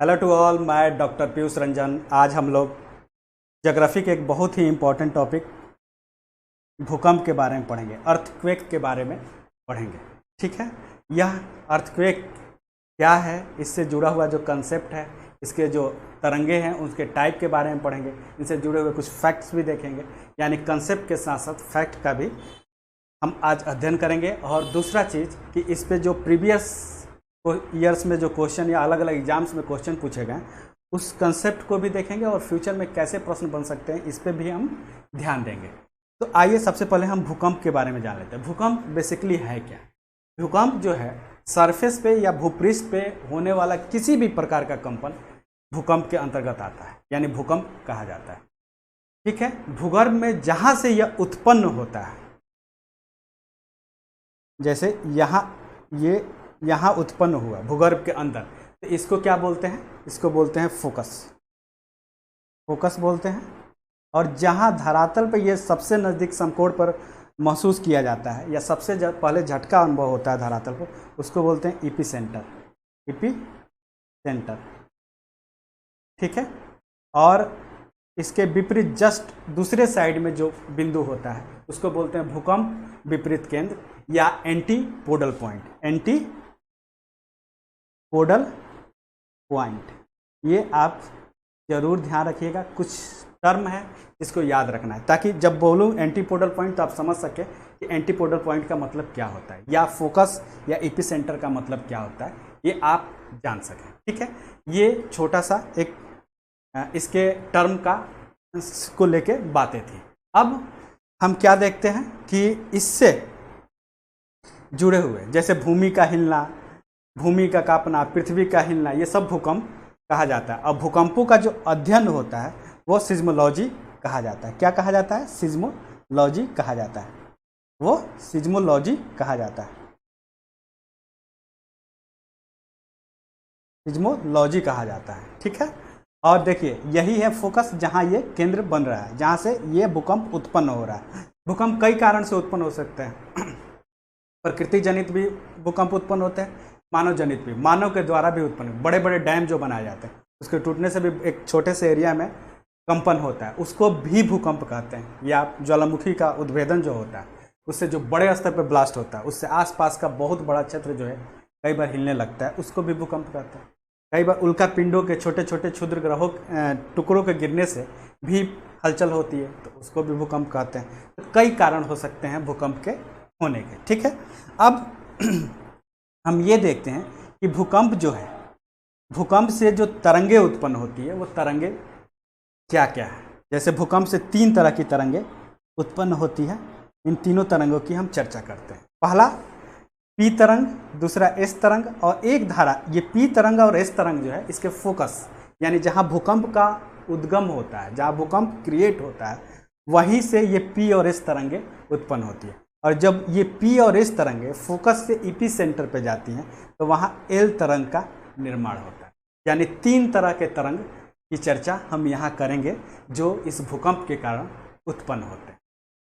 Hello to all, मैं doctor Piyush Ranjan. आज हम लोग ज्योग्राफी के एक बहुत ही इम्पोर्टेंट टॉपिक भूकंप के बारे में पढ़ेंगे, अर्थक्वेक के बारे में पढ़ेंगे। ठीक है, यह अर्थक्वेक क्या है, इससे जुड़ा हुआ जो कंसेप्ट है, इसके जो तरंगे हैं उसके टाइप के बारे में पढ़ेंगे, इनसे जुड़े हुए कुछ फैक्ट्स भी देखेंगे। यानी कंसेप्ट के साथ साथ फैक्ट का भी हम आज अध्ययन करेंगे। और दूसरा चीज़ कि इस पे जो प्रीवियस ईयर्स में जो क्वेश्चन या अलग अलग एग्जाम्स में क्वेश्चन पूछे गए उस कंसेप्ट को भी देखेंगे और फ्यूचर में कैसे प्रश्न बन सकते हैं इस पे भी हम ध्यान देंगे। तो आइए सबसे पहले हम भूकंप के बारे में जान लेते हैं। भूकंप बेसिकली है क्या? भूकंप जो है सरफेस पे या भूपृष्ठ पे होने वाला किसी भी प्रकार का कंपन भूकंप के अंतर्गत आता है, यानी भूकंप कहा जाता है। ठीक है, भूगर्भ में जहाँ से यह उत्पन्न होता है, जैसे यहाँ उत्पन्न हुआ भूगर्भ के अंदर, तो इसको क्या बोलते हैं? इसको बोलते हैं फोकस बोलते हैं। और जहाँ धरातल पर ये सबसे नज़दीक समकोण पर महसूस किया जाता है या सबसे पहले झटका अनुभव होता है धरातल पर, उसको बोलते हैं एपिसेंटर। ठीक है, और इसके विपरीत जस्ट दूसरे साइड में जो बिंदु होता है उसको बोलते हैं भूकंप विपरीत केंद्र या एंटीपोडल पॉइंट। ये आप जरूर ध्यान रखिएगा, कुछ टर्म है इसको याद रखना है ताकि जब बोलूँ एंटीपोडल पॉइंट तो आप समझ सके कि एंटीपोडल पॉइंट का मतलब क्या होता है, या फोकस या एपिसेंटर का मतलब क्या होता है, ये आप जान सकें। ठीक है, ये छोटा सा एक इसके टर्म को लेके बातें थी। अब हम क्या देखते हैं कि इससे जुड़े हुए जैसे भूमि का हिलना, भूमि का कांपना, पृथ्वी का हिलना, ये सब भूकंप कहा जाता है। और भूकंपों का जो अध्ययन होता है वो सिज्मोलॉजी कहा जाता है। क्या कहा जाता है? सिज्मोलॉजी कहा जाता है। वो सिज्मोलॉजी कहा जाता है, सिज्मोलॉजी कहा जाता है। ठीक है, और देखिए यही है फोकस, जहाँ ये केंद्र बन रहा है, जहाँ से ये भूकंप उत्पन्न हो रहा है। भूकंप कई कारण से उत्पन्न हो सकते हैं। प्रकृति जनित भी भूकंप उत्पन्न होते हैं, मानव जनित भी, मानव के द्वारा भी उत्पन्न। बड़े बड़े डैम जो बनाए जाते हैं उसके टूटने से भी एक छोटे से एरिया में कंपन होता है, उसको भी भूकंप कहते हैं। या ज्वालामुखी का उद्भेदन जो होता है उससे जो बड़े स्तर पर ब्लास्ट होता है उससे आसपास का बहुत बड़ा क्षेत्र जो है कई बार हिलने लगता है, उसको भी भूकंप कहते हैं। कई बार उल्का पिंडों के छोटे छोटे क्षुद्र ग्रहों टुकड़ों के गिरने से भी हलचल होती है, तो उसको भी भूकंप कहते हैं। तो कई कारण हो सकते हैं भूकंप के होने के। ठीक है, अब हम ये देखते हैं कि भूकंप जो है, भूकंप से जो तरंगे उत्पन्न होती है वो तरंगे क्या क्या है। जैसे भूकंप से 3 तरह की तरंगे उत्पन्न होती है। इन तीनों तरंगों की हम चर्चा करते हैं। पहला पी तरंग, दूसरा एस तरंग, और एक धारा। ये पी तरंग और एस तरंग जो है इसके फोकस, यानी जहाँ भूकंप का उद्गम होता है, जहाँ भूकंप क्रिएट होता है, वहीं से ये पी और एस तरंगे उत्पन्न होती है। और जब ये पी और एस तरंगे फोकस से इपी सेंटर पे जाती हैं तो वहाँ एल तरंग का निर्माण होता है। यानी 3 तरह के तरंग की चर्चा हम यहाँ करेंगे जो इस भूकंप के कारण उत्पन्न होते हैं।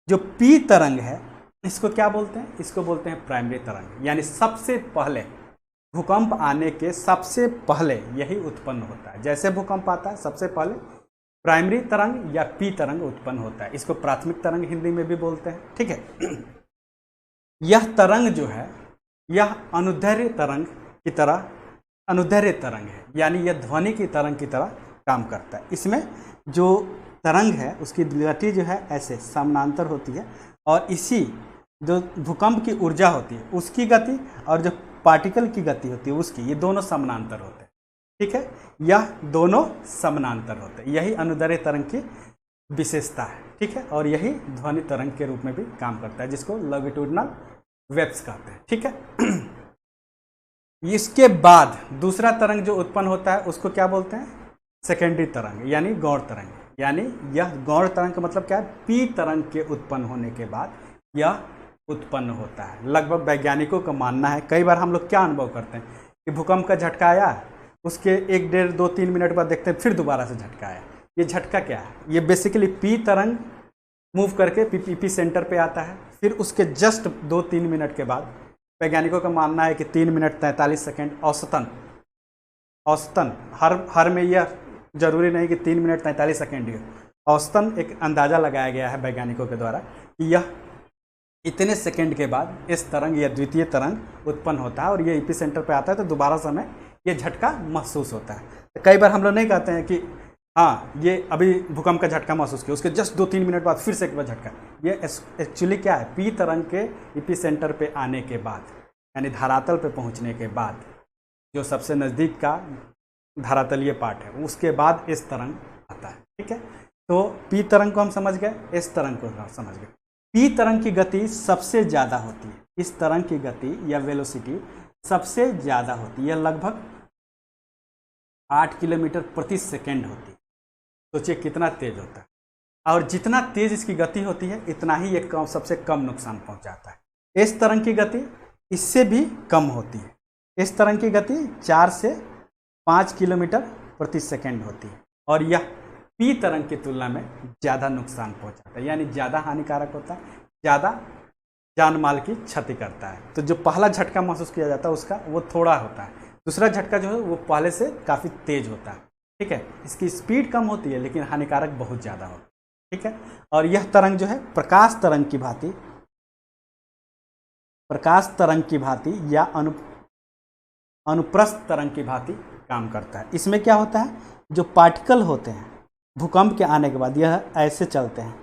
जो पी तरंग है इसको क्या बोलते हैं? इसको बोलते हैं प्राइमरी तरंग। यानी सबसे पहले भूकंप आने के सबसे पहले यही उत्पन्न होता है। जैसे भूकंप आता है सबसे पहले प्राइमरी तरंग या पी तरंग उत्पन्न होता है। इसको प्राथमिक तरंग हिंदी में भी बोलते हैं। ठीक है, यह तरंग जो है यह अनुदैर्ध्य तरंग है, यानी यह ध्वनि की तरंग की तरह काम करता है। इसमें जो तरंग है उसकी गति जो है ऐसे समानांतर होती है, और इसी जो भूकंप की ऊर्जा होती है उसकी गति और जो पार्टिकल की गति होती है उसकी, ये दोनों समानांतर होते हैं। ठीक है, यह दोनों समानांतर होते हैं। यही अनुदैर्ध्य तरंग की विशेषता है। ठीक है, और यही ध्वनि तरंग के रूप में भी काम करता है, जिसको लॉन्गिट्यूडिनल वेव्स कहते हैं। ठीक है, इसके बाद दूसरा तरंग जो उत्पन्न होता है उसको क्या बोलते हैं? सेकेंडरी तरंग, यानी गौण तरंग। यानी यह गौण तरंग का मतलब क्या है? पी तरंग के उत्पन्न होने के बाद यह उत्पन्न होता है। लगभग वैज्ञानिकों का मानना है, कई बार हम लोग क्या अनुभव करते हैं कि भूकंप का झटका आया, उसके 1, 1.5, 2, 3 मिनट बाद देखते हैं फिर दोबारा से झटका आया। ये झटका क्या है? ये बेसिकली पी तरंग मूव करके पी सेंटर पे आता है, फिर उसके जस्ट 2-3 मिनट के बाद वैज्ञानिकों का मानना है कि 3 मिनट 43 सेकेंड औसतन औसतन हर में यह जरूरी नहीं कि 3 मिनट 43 सेकेंड ही हो। औसतन एक अंदाज़ा लगाया गया है वैज्ञानिकों के द्वारा कि यह इतने सेकंड के बाद इस तरंग या द्वितीय तरंग उत्पन्न होता है और ये एपिसेंटर पे आता है, तो दोबारा समय ये झटका महसूस होता है। तो कई बार हम लोग नहीं कहते हैं कि हाँ ये अभी भूकंप का झटका महसूस किया, उसके जस्ट 2-3 मिनट बाद फिर से एक बार झटका। ये एक्चुअली क्या है, पी तरंग के एपिसेंटर पे आने के बाद, यानी धरातल पे पहुंचने के बाद, जो सबसे नज़दीक का धरातलीय पार्ट है, उसके बाद इस तरंग आता है। ठीक है, तो पी तरंग को हम समझ गए, इस तरंग को हम समझ गए। पी तरंग की गति सबसे ज़्यादा होती है, इस तरंग की गति या वेलोसिटी सबसे ज़्यादा होती है, लगभग 8 किलोमीटर प्रति सेकेंड होती है। सोचिए कितना तेज होता है, और जितना तेज इसकी गति होती है इतना ही ये सबसे कम नुकसान पहुंचाता है। इस तरंग की गति इससे भी कम होती है, इस तरंग की गति 4 से 5 किलोमीटर प्रति सेकेंड होती है, और यह पी तरंग की तुलना में ज़्यादा नुकसान पहुंचाता है, यानी ज़्यादा हानिकारक होता है, ज़्यादा जान माल की क्षति करता है। तो जो पहला झटका महसूस किया जाता है उसका वो थोड़ा होता है, दूसरा झटका जो है वो पहले से काफ़ी तेज होता है। ठीक है, इसकी स्पीड कम होती है लेकिन हानिकारक बहुत ज़्यादा होता है। ठीक है, और यह तरंग जो है प्रकाश तरंग की भांति या अनुप्रस्थ तरंग की भांति काम करता है। इसमें क्या होता है, जो पार्टिकल होते हैं भूकंप के आने के बाद यह ऐसे चलते हैं,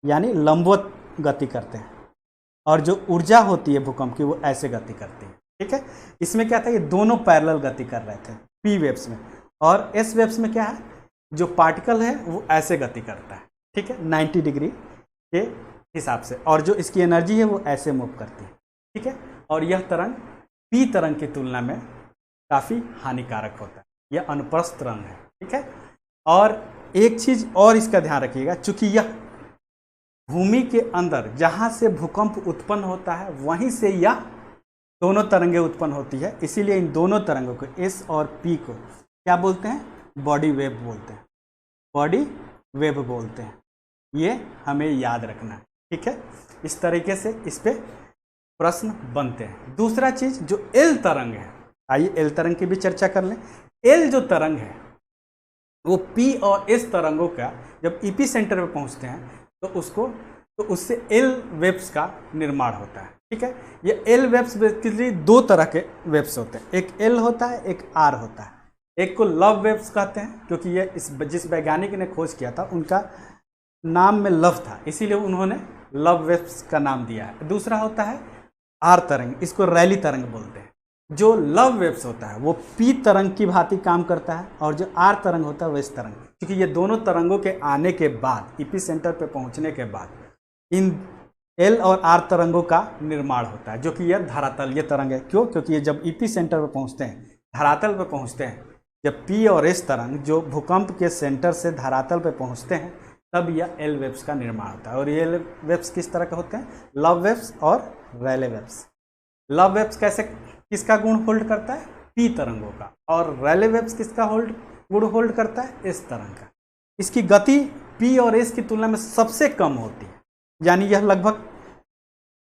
यानी लंबवत गति करते हैं, और जो ऊर्जा होती है भूकंप की वो ऐसे गति करती है। ठीक है, इसमें क्या था, ये दोनों पैरेलल गति कर रहे थे पी वेव्स में, और एस वेव्स में क्या है, जो पार्टिकल है वो ऐसे गति करता है। ठीक है, 90 डिग्री के हिसाब से, और जो इसकी एनर्जी है वो ऐसे मूव करती है। ठीक है, और यह तरंग पी तरंग की तुलना में काफ़ी हानिकारक होता है, यह अनुप्रस्थ तरंग है। ठीक है, और एक चीज़ और इसका ध्यान रखिएगा, चूंकि यह भूमि के अंदर जहाँ से भूकंप उत्पन्न होता है वहीं से यह दोनों तरंगें उत्पन्न होती है, इसीलिए इन दोनों तरंगों को एस और पी को क्या बोलते हैं, बॉडी वेव बोलते हैं, बॉडी वेव बोलते हैं। ये हमें याद रखना है। ठीक है, इस तरीके से इस पे प्रश्न बनते हैं। दूसरा चीज जो एल तरंग है, आइए एल तरंग की भी चर्चा कर लें। एल जो तरंग है वो पी और एस तरंगों का जब ईपी सेंटर पे पहुंचते हैं तो उससे एल वेव्स का निर्माण होता है। ठीक है, ये एल वेव्स बेसिकली 2 तरह के वेव्स होते हैं, एक एल होता है, एक आर होता है। एक को लव वेव्स कहते हैं, क्योंकि ये जिस वैज्ञानिक ने खोज किया था उनका नाम में लव था, इसीलिए उन्होंने लव वेव्स का नाम दिया है। दूसरा होता है आर तरंग, इसको रैली तरंग बोलते हैं। जो लव वेव्स होता है वो पी तरंग की भांति काम करता है, और जो आर तरंग होता है वो इस तरंग, क्योंकि ये दोनों तरंगों के आने के बाद ईपी सेंटर पे पहुंचने के बाद इन एल और आर तरंगों का निर्माण होता है, जो कि यह धरातलीय तरंग है। क्यों? क्योंकि ये जब ईपी सेंटर पे पहुंचते हैं, धरातल पे पहुंचते हैं, जब पी और एस तरंग जो भूकंप के सेंटर से धरातल पे पहुंचते हैं तब यह एल वेव्स का निर्माण होता है। और ये एल वेव्स किस तरह के होते हैं, लव वेव्स और रैले वेव्स। लव वेव्स किसका गुण होल्ड करता है, पी तरंगों का, और रैले वेव्स किसका गुण होल्ड करता है, इस तरंग का। इसकी गति पी और एस की तुलना में सबसे कम होती है, यानी यह लगभग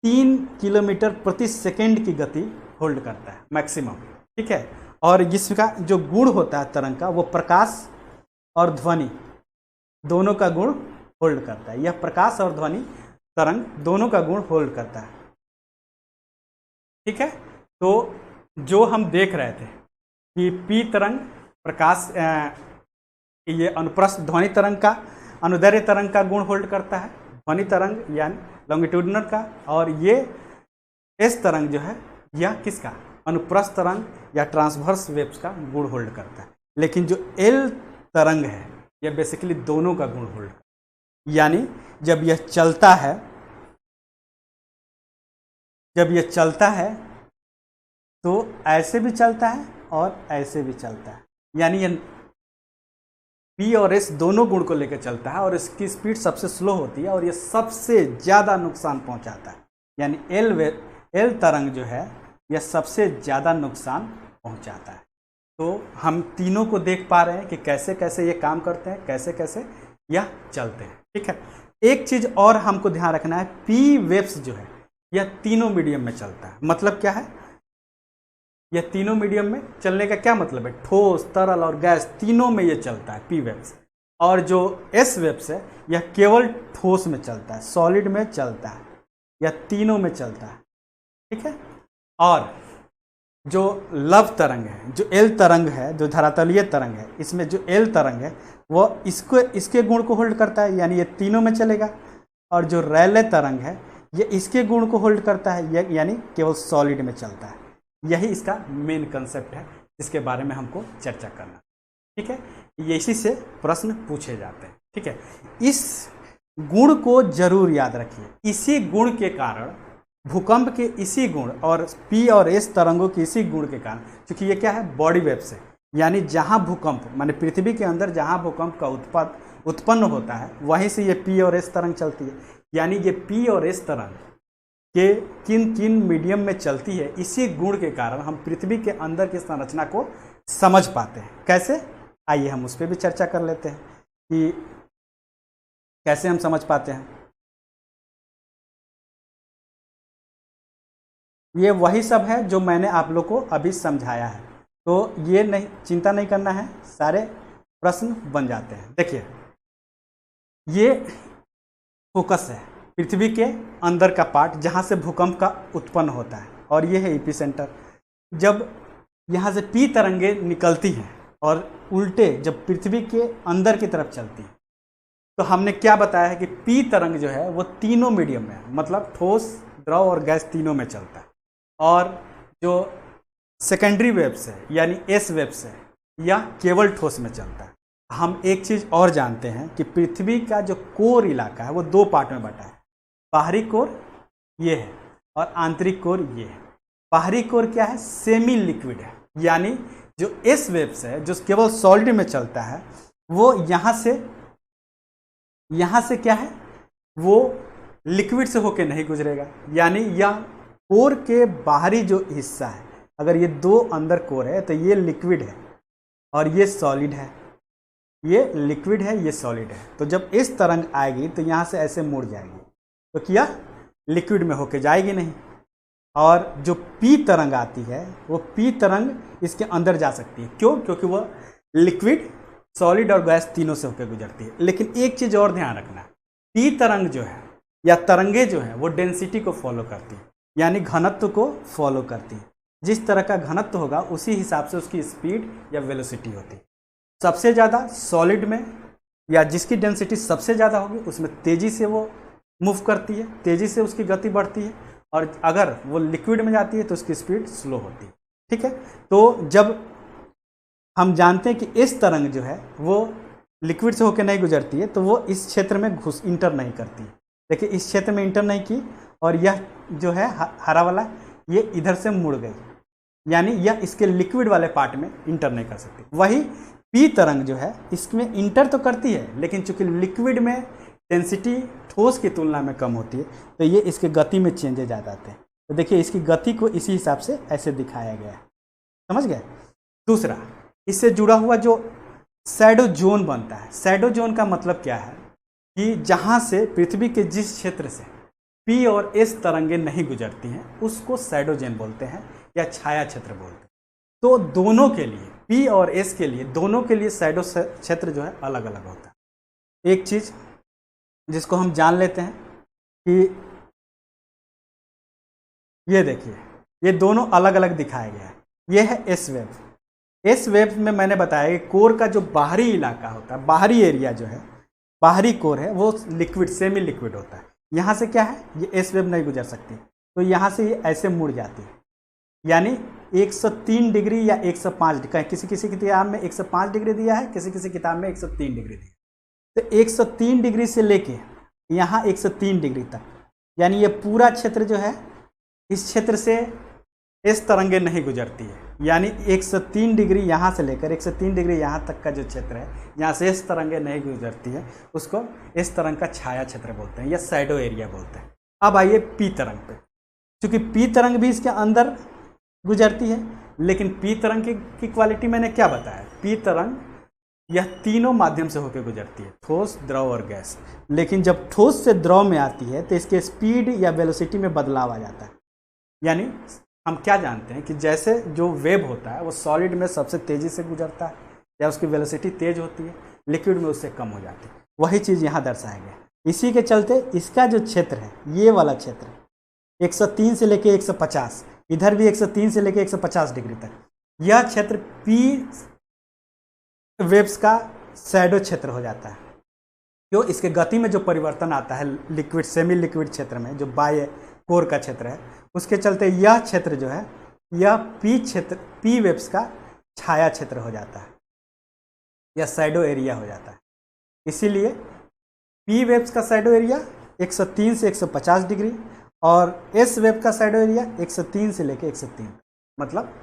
3 किलोमीटर प्रति सेकेंड की गति होल्ड करता है मैक्सिमम। ठीक है, और इसका जो गुण होता है तरंग का वो प्रकाश और ध्वनि दोनों का गुण होल्ड करता है। यह प्रकाश और ध्वनि तरंग दोनों का गुण होल्ड करता है। ठीक है, तो जो हम देख रहे थे कि पी तरंग प्रकाश ये अनुप्रस्थ ध्वनि तरंग का, अनुदैर्ध्य तरंग का गुण होल्ड करता है, ध्वनि तरंग यानी लॉन्गिट्यूडिनल का, और ये एस तरंग जो है यह किसका, अनुप्रस्थ तरंग या ट्रांसवर्स वेव्स का गुण होल्ड करता है। लेकिन जो एल तरंग है यह बेसिकली दोनों का गुण होल्ड करता है, यानी जब यह चलता है तो ऐसे भी चलता है और ऐसे भी चलता है, यानी यह पी और एस दोनों गुण को लेकर चलता है, और इसकी स्पीड सबसे स्लो होती है, और यह सबसे ज़्यादा नुकसान पहुंचाता है। यानी एल तरंग जो है यह सबसे ज़्यादा नुकसान पहुंचाता है। तो हम तीनों को देख पा रहे हैं कि कैसे कैसे ये काम करते हैं, कैसे कैसे यह चलते हैं। ठीक है, एक चीज़ और हमको ध्यान रखना है, पी वेव्स जो है यह तीनों मीडियम में चलता है। मतलब क्या है, यह तीनों मीडियम में चलने का क्या मतलब है, ठोस, तरल और गैस तीनों में ये चलता है पी वेब्स। और जो एस वेब्स है यह केवल ठोस में चलता है, सॉलिड में चलता है, यह तीनों में चलता है, ठीक है। और जो लव तरंग है, जो एल तरंग है, जो धरातलीय तरंग है, इसमें जो एल तरंग है वो इसके गुण को होल्ड करता है, यानी ये तीनों में चलेगा। और जो रैले तरंग है ये इसके गुण को होल्ड करता है, यानी केवल सॉलिड में चलता है। यही इसका मेन कंसेप्ट है जिसके बारे में हमको चर्चा करना, ठीक है। ये इसी से प्रश्न पूछे जाते हैं, ठीक है। इस गुण को जरूर याद रखिए, इसी गुण के कारण, भूकंप के इसी गुण और पी और एस तरंगों के इसी गुण के कारण, क्योंकि ये क्या है, बॉडी वेव से, यानी जहाँ भूकंप माने पृथ्वी के अंदर जहाँ भूकंप का उत्पन्न होता है वहीं से ये पी और एस तरंग चलती है। यानी ये पी और एस तरंग के किन किन मीडियम में चलती है, इसी गुण के कारण हम पृथ्वी के अंदर की संरचना को समझ पाते हैं। कैसे, आइए हम उस पर भी चर्चा कर लेते हैं कि कैसे हम समझ पाते हैं। ये वही सब है जो मैंने आप लोग को अभी समझाया है, तो ये नहीं, चिंता नहीं करना है, सारे प्रश्न बन जाते हैं। देखिए ये फोकस है, पृथ्वी के अंदर का पार्ट जहाँ से भूकंप का उत्पन्न होता है, और ये है एपिसेंटर। जब यहाँ से पी तरंगे निकलती हैं और उल्टे जब पृथ्वी के अंदर की तरफ चलती हैं, तो हमने क्या बताया है कि पी तरंग जो है वो तीनों मीडियम में है, मतलब ठोस, द्रव और गैस तीनों में चलता है। और जो सेकेंडरी वेव्स है यानी एस वेव्स है, या केवल ठोस में चलता है। हम एक चीज़ और जानते हैं कि पृथ्वी का जो कोर इलाका है वो दो पार्ट में बटा है, बाहरी कोर ये है और आंतरिक कोर ये है। बाहरी कोर क्या है, सेमी लिक्विड है, यानी जो एस वेव्स है जो केवल सॉलिड में चलता है वो यहाँ से क्या है, वो लिक्विड से होके नहीं गुजरेगा। यानी यह कोर के बाहरी जो हिस्सा है, अगर ये दो अंदर कोर है तो ये लिक्विड है और ये सॉलिड है, ये लिक्विड है, ये सॉलिड है। तो जब इस तरंग आएगी तो यहाँ से ऐसे मुड़ जाएगी, तो क्या लिक्विड में होके जाएगी नहीं। और जो पी तरंग आती है वो पी तरंग इसके अंदर जा सकती है, क्यों, क्योंकि वह लिक्विड, सॉलिड और गैस तीनों से होकर गुजरती है। लेकिन एक चीज़ और ध्यान रखना, पी तरंग जो है या तरंगे जो है वो डेंसिटी को फॉलो करती है, यानी घनत्व को फॉलो करती है। जिस तरह का घनत्व होगा उसी हिसाब से उसकी स्पीड या वेलोसिटी होती है। सबसे ज़्यादा सॉलिड में या जिसकी डेंसिटी सबसे ज़्यादा होगी उसमें तेज़ी से वो मूव करती है, तेज़ी से उसकी गति बढ़ती है, और अगर वो लिक्विड में जाती है तो उसकी स्पीड स्लो होती है, ठीक है। तो जब हम जानते हैं कि इस तरंग जो है वो लिक्विड से होकर नहीं गुजरती है तो वो इस क्षेत्र में इंटर नहीं करती है। देखिए इस क्षेत्र में इंटर नहीं की और यह जो है हरा वाला ये इधर से मुड़ गई, यानी यह इसके लिक्विड वाले पार्ट में इंटर नहीं कर सकती। वही पी तरंग जो है इसमें इंटर तो करती है, लेकिन चूंकि लिक्विड में डेंसिटी ठोस की तुलना में कम होती है तो ये इसके गति में चेंजेज आ जाते हैं। तो देखिए इसकी गति को इसी हिसाब से ऐसे दिखाया गया है, समझ गए। दूसरा, इससे जुड़ा हुआ जो शैडो जोन बनता है, शैडो जोन का मतलब क्या है कि जहाँ से पृथ्वी के जिस क्षेत्र से पी और एस तरंगे नहीं गुजरती हैं उसको शैडो जोन बोलते हैं या छाया क्षेत्र बोलते हैं। तो दोनों के लिए, पी और एस के लिए, दोनों के लिए शैडो क्षेत्र जो है अलग अलग होता है। एक चीज़ जिसको हम जान लेते हैं कि ये देखिए ये दोनों अलग अलग दिखाया गया है। ये है एस वेव। एस वेव में मैंने बताया कि कोर का जो बाहरी इलाका होता है, बाहरी एरिया जो है, बाहरी कोर है वो लिक्विड, सेमी लिक्विड होता है। यहाँ से क्या है, ये एस वेव नहीं गुजर सकती, तो यहाँ से ये ऐसे मुड़ जाती है, यानी 103 डिग्री या 105 डिग्री, किसी किसी किताब में 105 डिग्री दिया है, किसी किसी किताब में 103 डिग्री दिया है। तो 103 डिग्री से लेके यहाँ 103 डिग्री तक, यानी ये पूरा क्षेत्र जो है, इस क्षेत्र से इस तरंगे नहीं गुजरती है। यानी 103 डिग्री यहाँ से लेकर 103 डिग्री यहाँ तक का जो क्षेत्र है, यहाँ से इस तरंगे नहीं गुजरती है, उसको इस तरंग का छाया क्षेत्र बोलते हैं या शैडो एरिया बोलते हैं। अब आइए पी तरंग पे, क्योंकि पी तरंग भी इसके अंदर गुजरती है, लेकिन पी तरंग की क्वालिटी मैंने क्या बताया, पी तरंग यह तीनों माध्यम से होकर गुजरती है, ठोस, द्रव और गैस। लेकिन जब ठोस से द्रव में आती है तो इसके स्पीड या वेलोसिटी में बदलाव आ जाता है। यानी हम क्या जानते हैं कि जैसे जो वेव होता है वो सॉलिड में सबसे तेज़ी से गुजरता है या उसकी वेलोसिटी तेज़ होती है, लिक्विड में उससे कम हो जाती है। वही चीज़ यहाँ दर्शाया गया। इसी के चलते इसका जो क्षेत्र है, ये वाला क्षेत्र 103 से लेके 150, इधर भी 103 से लेके 150 डिग्री तक, यह क्षेत्र पी वेव्स का शैडो क्षेत्र हो जाता है। जो इसके गति में जो परिवर्तन आता है लिक्विड सेमी लिक्विड क्षेत्र में, जो बाह्य कोर का क्षेत्र है, उसके चलते यह क्षेत्र जो है, यह पी वेव्स का छाया क्षेत्र हो जाता है या शैडो एरिया हो जाता है। इसीलिए पी वेव्स का शैडो एरिया 103 से 150 डिग्री और एस वेव का शैडो एरिया 103 से लेके 103, मतलब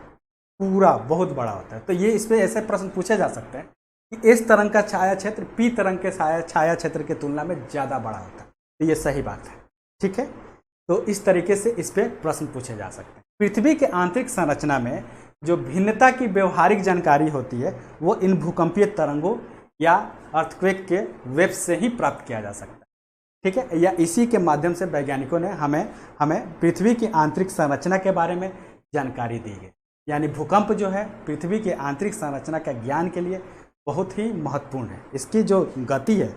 पूरा बहुत बड़ा होता है। तो ये इस पर ऐसे प्रश्न पूछे जा सकते हैं कि इस तरंग का छाया क्षेत्र पी तरंग के छाया क्षेत्र की तुलना में ज़्यादा बड़ा होता है। तो ये सही बात है, ठीक है। तो इस तरीके से इस पर प्रश्न पूछे जा सकते हैं। पृथ्वी के आंतरिक संरचना में जो भिन्नता की व्यवहारिक जानकारी होती है वो इन भूकंपीय तरंगों या अर्थक्वेक के वेव से ही प्राप्त किया जा सकता है, ठीक है। या इसी के माध्यम से वैज्ञानिकों ने हमें पृथ्वी की आंतरिक संरचना के बारे में जानकारी दी गई। यानी भूकंप जो है पृथ्वी की आंतरिक संरचना का ज्ञान के लिए बहुत ही महत्वपूर्ण है। इसकी जो गति है,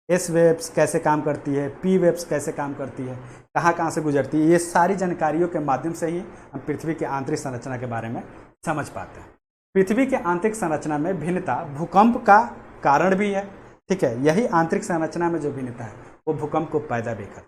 एस वेव्स कैसे काम करती है, पी वेव्स कैसे काम करती है, कहाँ कहाँ से गुजरती है, ये सारी जानकारियों के माध्यम से ही हम पृथ्वी की आंतरिक संरचना के बारे में समझ पाते हैं। पृथ्वी के आंतरिक संरचना में भिन्नता भूकंप का कारण भी है, ठीक है। यही आंतरिक संरचना में जो भिन्नता है वो भूकंप को पैदा भी करती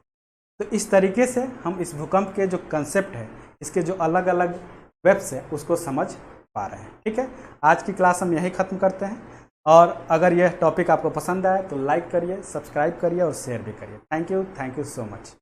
है। तो इस तरीके से हम इस भूकंप के जो कंसेप्ट है, इसके जो अलग अलग वेव्स है, उसको समझ पा रहे हैं, ठीक है। आज की क्लास हम यही ख़त्म करते हैं और अगर यह टॉपिक आपको पसंद आए तो लाइक करिए, सब्सक्राइब करिए और शेयर भी करिए। Thank you so much.